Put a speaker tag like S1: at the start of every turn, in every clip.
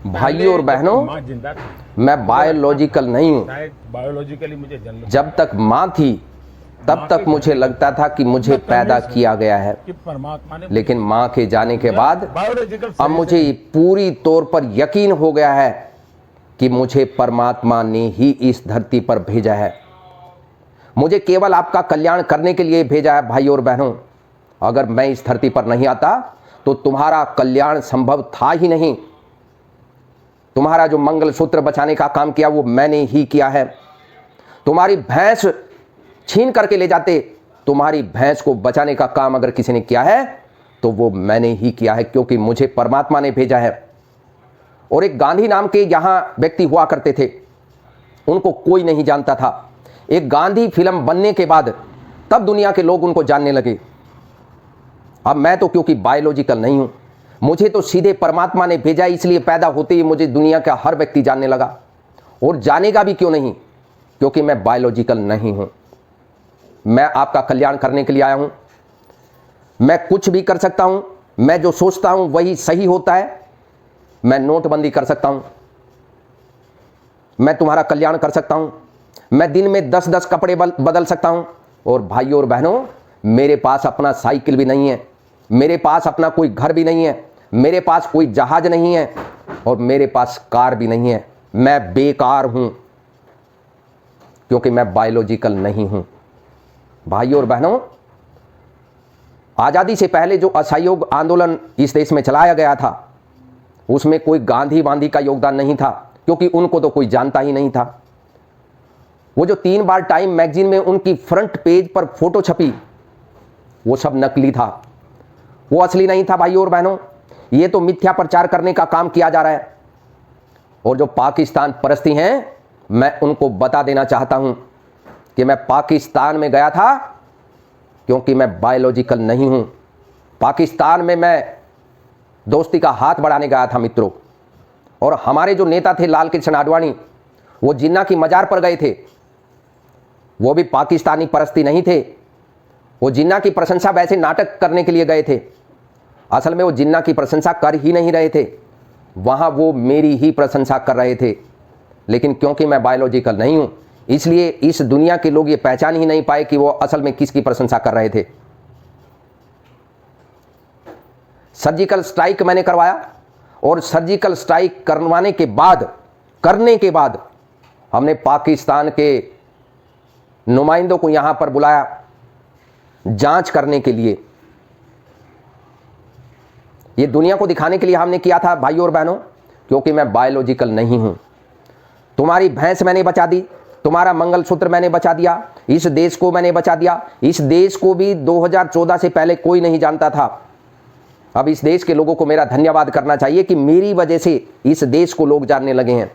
S1: भाइयों और बहनों,
S2: माँ जिंदा थी,
S1: मैं बायोलॉजिकल नहीं हूँ।
S2: शायद बायोलॉजिकली मुझे जन्म
S1: जब तक माँ थी तब तक मुझे लगता था कि मुझे पैदा किया गया है,
S2: कि परमात्मा ने
S1: लेकिन माँ के जाने के बाद
S2: बायोलॉजिकल
S1: अब मुझे पूरी तौर पर यकीन हो गया है कि मुझे परमात्मा ने ही इस धरती पर भेजा है। मुझे केवल आपका कल्याण करने के लिए भेजा है। भाइयों और बहनों, अगर मैं इस धरती पर नहीं आता तो तुम्हारा कल्याण संभव था ही नहीं। तुम्हारा जो मंगलसूत्र बचाने का काम किया वो मैंने ही किया है। तुम्हारी भैंस छीन करके ले जाते, तुम्हारी भैंस को बचाने का काम अगर किसी ने किया है तो वो मैंने ही किया है, क्योंकि मुझे परमात्मा ने भेजा है। और एक गांधी नाम के यहां व्यक्ति हुआ करते थे, उनको कोई नहीं जानता था। एक गांधी फिल्म बनने के बाद तब दुनिया के लोग उनको जानने लगे। अब मैं तो क्योंकि बायोलॉजिकल नहीं हूं, मुझे तो सीधे परमात्मा ने भेजा, इसलिए पैदा होते ही मुझे दुनिया का हर व्यक्ति जानने लगा। और जानेगा भी क्यों नहीं, क्योंकि मैं बायोलॉजिकल नहीं हूं। मैं आपका कल्याण करने के लिए आया हूं। मैं कुछ भी कर सकता हूं, मैं जो सोचता हूं वही सही होता है। मैं नोटबंदी कर सकता हूं, मैं तुम्हारा कल्याण कर सकता हूं, मैं दिन में 10-10 कपड़े बदल सकता हूं। और भाइयों और बहनों, मेरे पास अपना साइकिल भी नहीं है, मेरे पास अपना कोई घर भी नहीं है, मेरे पास कोई जहाज नहीं है और मेरे पास कार भी नहीं है। मैं बेकार हूं क्योंकि मैं बायोलॉजिकल नहीं हूं। भाइयों और बहनों, आजादी से पहले जो असहयोग आंदोलन इस देश में चलाया गया था उसमें कोई गांधी वांधी का योगदान नहीं था, क्योंकि उनको तो कोई जानता ही नहीं था। वो जो 3 बार टाइम मैगजीन में उनकी फ्रंट पेज पर फोटो छपी वो सब नकली था, वो असली नहीं था। भाइयों और बहनों, ये तो मिथ्या प्रचार करने का काम किया जा रहा है। और जो पाकिस्तान परस्ती हैं, मैं उनको बता देना चाहता हूं कि मैं पाकिस्तान में गया था क्योंकि मैं बायोलॉजिकल नहीं हूं। पाकिस्तान में मैं दोस्ती का हाथ बढ़ाने गया था मित्रों। और हमारे जो नेता थे लाल कृष्ण आडवाणी, वो जिन्ना की मजार पर गए थे, वो भी पाकिस्तानी परस्ती नहीं थे। वो जिन्ना की प्रशंसा वैसे नाटक करने के लिए गए थे, असल में वो जिन्ना की प्रशंसा कर ही नहीं रहे थे, वहां वो मेरी ही प्रशंसा कर रहे थे। लेकिन क्योंकि मैं बायोलॉजिकल नहीं हूं, इसलिए इस दुनिया के लोग ये पहचान ही नहीं पाए कि वो असल में किसकी प्रशंसा कर रहे थे। सर्जिकल स्ट्राइक मैंने करवाया और सर्जिकल स्ट्राइक करने के बाद हमने पाकिस्तान के नुमाइंदों को यहां पर बुलाया जांच करने के लिए। ये दुनिया को दिखाने के लिए हमने किया था भाइयों और बहनों, क्योंकि मैं बायोलॉजिकल नहीं हूं। तुम्हारी भैंस मैंने बचा दी, तुम्हारा मंगलसूत्र मैंने बचा दिया, इस देश को मैंने बचा दिया। इस देश को भी 2014 से पहले कोई नहीं जानता था। अब इस देश के लोगों को मेरा धन्यवाद करना चाहिए कि मेरी वजह से इस देश को लोग जानने लगे हैं।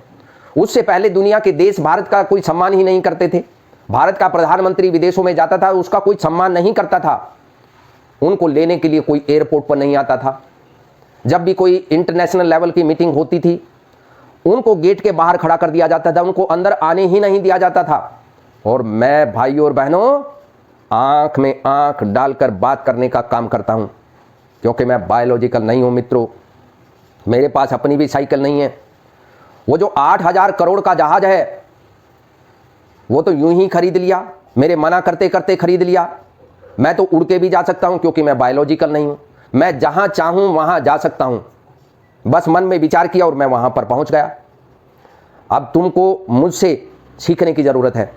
S1: उससे पहले दुनिया के देश भारत का कोई सम्मान ही नहीं करते थे। भारत का प्रधानमंत्री विदेशों में जाता था, उसका कोई सम्मान नहीं करता था। उनको लेने के लिए कोई एयरपोर्ट पर नहीं आता था। जब भी कोई इंटरनेशनल लेवल की मीटिंग होती थी, उनको गेट के बाहर खड़ा कर दिया जाता था, उनको अंदर आने ही नहीं दिया जाता था। और मैं भाइयों और बहनों, आंख में आंख डालकर बात करने का काम करता हूं, क्योंकि मैं बायोलॉजिकल नहीं हूं मित्रों। मेरे पास अपनी भी साइकिल नहीं है। वो जो 8,000 करोड़ का जहाज है वो तो यूं ही खरीद लिया, मेरे मना करते करते खरीद लिया। मैं तो उड़ के भी जा सकता हूं क्योंकि मैं बायोलॉजिकल नहीं हूं। मैं जहां चाहूं वहां जा सकता हूं, बस मन में विचार किया और मैं वहां पर पहुंच गया। अब तुमको मुझसे सीखने की जरूरत है।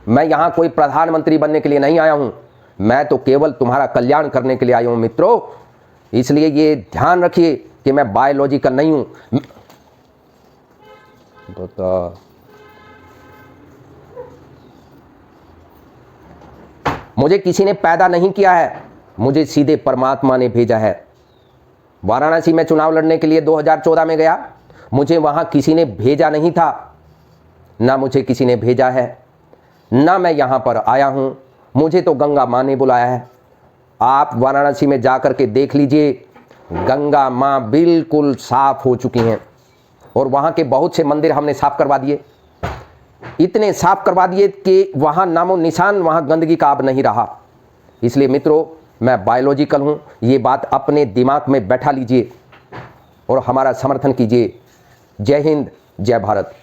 S1: मैं यहां कोई प्रधानमंत्री बनने के लिए नहीं आया हूं, मैं तो केवल तुम्हारा कल्याण करने के लिए आया हूं मित्रों। इसलिए ये ध्यान रखिए कि मैं बायोलॉजिकल नहीं हूं। मुझे किसी ने पैदा नहीं किया है, मुझे सीधे परमात्मा ने भेजा है। वाराणसी में चुनाव लड़ने के लिए 2014 में गया, मुझे वहां किसी ने भेजा नहीं था, ना मुझे किसी ने भेजा है, ना मैं यहां पर आया हूं। मुझे तो गंगा मां ने बुलाया है। आप वाराणसी में जाकर के देख लीजिए, गंगा मां बिल्कुल साफ हो चुकी हैं और वहां के बहुत से मंदिर हमने साफ करवा दिए, इतने साफ करवा दिए कि वहां नामो निशान, वहां गंदगी का अब नहीं रहा। इसलिए मित्रों, मैं बायोलॉजिकल हूं, ये बात अपने दिमाग में बैठा लीजिए और हमारा समर्थन कीजिए। जय हिंद, जय भारत।